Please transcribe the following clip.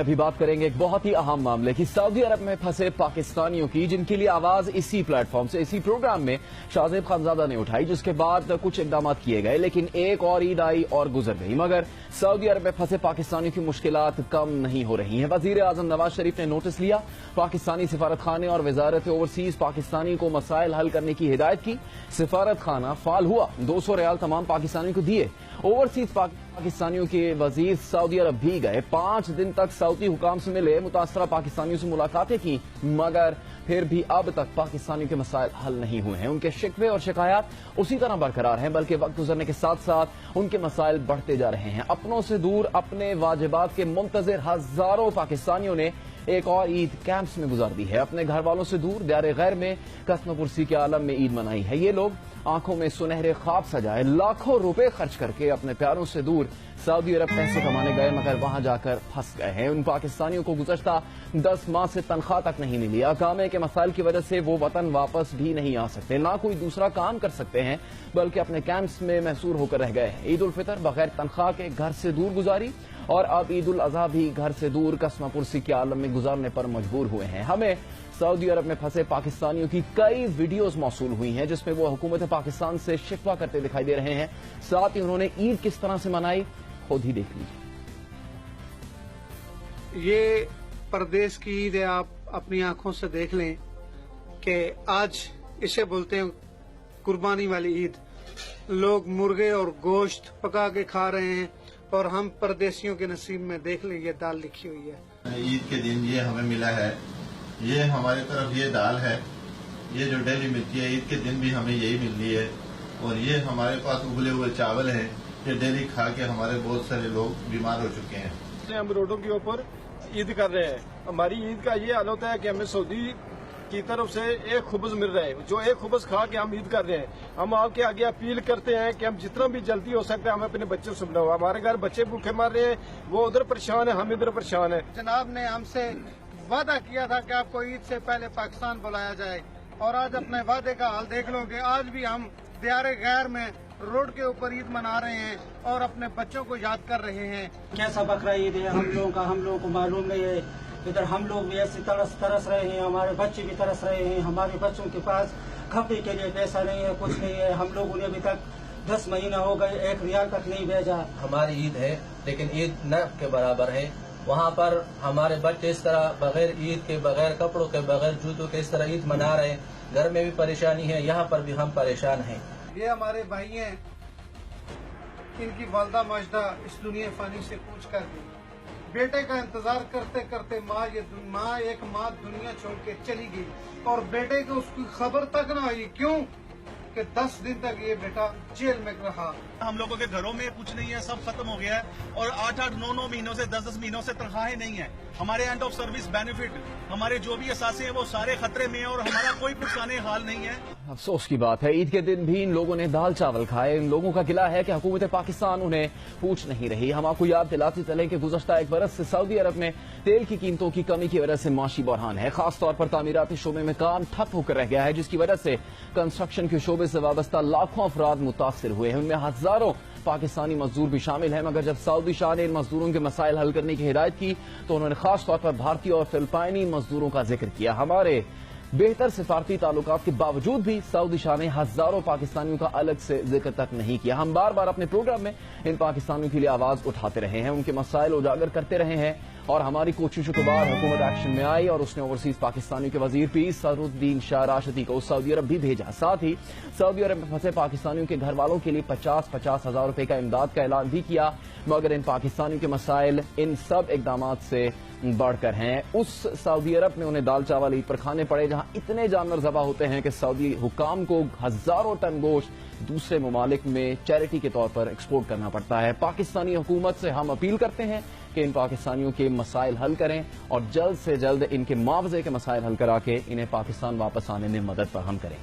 अभी बात करेंगे एक बहुत ही अहम मामले की, सऊदी अरब में फंसे पाकिस्तानियों की, जिनके लिए आवाज इसी प्लेटफॉर्म से, इसी प्रोग्राम में शाहजेब खानजादा ने उठाई, जिसके बाद कुछ इकदाम किए गए, लेकिन एक और ईद आई और गुजर गई, मगर सऊदी अरब में फंसे पाकिस्तानियों की मुश्किलात कम नहीं हो रही हैं। वजीर आजम नवाज शरीफ ने नोटिस लिया, पाकिस्तानी सिफारत खाने और वजारत ओवरसीज पाकिस्तानी को मसाइल हल करने की हिदायत की। सिफारत खाना फाल हुआ, 200 रियाल तमाम पाकिस्तानियों को दिए। ओवरसीज पाकिस्तानियों के वजीर सऊदी अरब भी गए, 5 दिन तक सऊदी हुकाम से मिले, मुतासरा पाकिस्तानियों से मुलाकातें की, मगर फिर भी अब तक पाकिस्तानियों के मसाइल हल नहीं हुए हैं। उनके शिकवे और शिकायत उसी तरह बरकरार हैं, बल्कि वक्त गुजरने के साथ साथ उनके मसाइल बढ़ते जा रहे हैं। अपनों से दूर, अपने वाजिबात के मुंतजिर हजारों पाकिस्तानियों ने एक और ईद कैंप्स में गुजार दी है। अपने घर वालों से दूर दियारे गैर में कसम पुरसी के आलम में ईद मनाई है। ये लोग आंखों में सुनहरे ख्वाब सजाए, लाखों रुपए खर्च करके अपने प्यारों से दूर सऊदी अरब पैसे कमाने गए, मगर वहां जाकर फंस गए हैं। उन पाकिस्तानियों को गुज़श्ता 10 माह से तनख्वाह तक नहीं मिली। अकामे के मसाइल की वजह से वो वतन वापस भी नहीं आ सकते, ना कोई दूसरा काम कर सकते हैं, बल्कि अपने कैंप्स में महसूर होकर रह गए हैं। ईद उल फितर बगैर तनख्वाह के घर से दूर गुजारी, और अब ईद उल अजहा भी घर से दूर कसम पुरसी के आलम में गुजारने पर मजबूर हुए हैं। हमें सऊदी अरब में फंसे पाकिस्तानियों की कई वीडियोस मौसूल हुई हैं, जिसमें वो हुकूमत पाकिस्तान से शिकवा करते दिखाई दे रहे हैं। साथ ही उन्होंने ईद किस तरह से मनाई, खुद ही देख लीजिए। ये परदेश की ईद है, आप अपनी आंखों से देख लें कि आज इसे बोलते हैं कुर्बानी वाली ईद। लोग मुर्गे और गोश्त पका के खा रहे हैं, और हम परदेशियों के नसीब में देख लें ये दाल लिखी हुई है। ईद के दिन ये हमें मिला है, ये हमारी तरफ ये दाल है, ये जो डेली मिलती है ईद के दिन भी हमें यही मिल रही है, और ये हमारे पास उबले हुए चावल हैं, ये डेली खा के हमारे बहुत सारे लोग बीमार हो चुके हैं। हम रोडों के ऊपर ईद कर रहे हैं। हमारी ईद का ये हाल होता है कि हमें सऊदी की तरफ से एक खुबज मिल रहा है, जो एक खुबज खा के हम ईद कर रहे हैं। हम आपके आगे अपील करते हैं कि हम जितना भी जल्दी हो सकता है हमें अपने बच्चों से मिलाओ। हमारे घर बच्चे भूखे मार रहे हैं, वो उधर परेशान है, हम इधर परेशान है। जनाब ने हमसे वादा किया था कि आपको ईद से पहले पाकिस्तान बुलाया जाए, और आज अपने वादे का हाल देख लो कि आज भी हम दियारे गैर में रोड के ऊपर ईद मना रहे हैं और अपने बच्चों को याद कर रहे हैं। कैसा बकरा ईद है हम लोगों को मालूम नहीं है। इधर हम लोग भी ऐसे तरस रहे हैं, हमारे बच्चे भी तरस रहे हैं। हमारे बच्चों के पास खाने के लिए पैसा नहीं है, कुछ नहीं है। हम लोगों ने अभी तक 10 महीना हो गए, 1 रियाल तक नहीं भेजा। हमारी ईद है, लेकिन ईद न के बराबर है। वहाँ पर हमारे बच्चे इस तरह बगैर ईद के, बगैर कपड़ों के, बगैर जूतों के इस तरह ईद मना रहे हैं। घर में भी परेशानी है, यहाँ पर भी हम परेशान हैं। ये हमारे भाई हैं, इनकी वालदा माजदा इस दुनिया फानी से कूच कर गई। बेटे का इंतजार करते करते एक माँ दुनिया छोड़ के चली गई, और बेटे को उसकी खबर तक न आई। क्यों कि 10 दिन तक ये बेटा जेल में रहा। हम लोगों के घरों में कुछ नहीं है, सब खत्म हो गया है, और 8-8, 9-9 महीनों से 10-10 महीनों से तनख्वाहें नहीं है। हमारे एंड ऑफ सर्विस बेनिफिट, हमारे जो भी असासे हैं वो सारे खतरे में हैं, और हमारा कोई पुरसाने हाल नहीं है। अफसोस की बात है, ईद के दिन भी इन लोगों ने दाल चावल खाए। इन लोगों का गिला है कि हुकूमत पाकिस्तान उन्हें पूछ नहीं रही। हम आपको याद दिलाते चलें कि गुज़श्ता 1 बरस से सऊदी अरब में तेल की कीमतों की कमी की वजह से माशी बहरान है। खासतौर पर तामीराती शोबे में काम ठप होकर रह गया है, जिसकी वजह से कंस्ट्रक्शन के शोबे से वाबस्ता लाखों अफराद मुतासिर हुए हैं। उनमें हजारों पाकिस्तानी मजदूर भी शामिल हैं, मगर जब सऊदी शाह ने इन मजदूरों के मसाइल हल करने की हिदायत की, तो उन्होंने खास तौर पर भारतीय और फिलिपाइनी मजदूरों का जिक्र किया। हमारे बेहतर सिफारती ताल्लुकात के बावजूद भी सऊदी शाह ने हजारों पाकिस्तानियों का अलग से जिक्र तक नहीं किया। हम बार बार अपने प्रोग्राम में इन पाकिस्तानियों के लिए आवाज उठाते रहे हैं, उनके मसाइल उजागर करते रहे हैं, और हमारी कोशिशों के बाद हुकूमत एक्शन में आई, और उसने ओवरसीज पाकिस्तानियों के वजीर पीर सदरुद्दीन शाह राशिदी को सऊदी अरब भी भेजा। साथ ही सऊदी अरब में फंसे पाकिस्तानियों के घर वालों के लिए 50-50 हजार रुपए का इमदाद का ऐलान भी किया, मगर इन पाकिस्तानियों के मसाइल इन सब इकदाम से बढ़कर हैं। उस सऊदी अरब में उन्हें दाल चावल ईद पर खाने पड़े, जहां इतने जानवर ज़बा होते हैं कि सऊदी हुकाम को हजारों टन गोश्त दूसरे ममालिक में चैरिटी के तौर पर एक्सपोर्ट करना पड़ता है। पाकिस्तानी हुकूमत से हम अपील करते हैं कि इन पाकिस्तानियों के मसाइल हल करें, और जल्द से जल्द इनके मुआवजे के मसाइल हल करा के इन्हें पाकिस्तान वापस आने में मदद फराहम करें।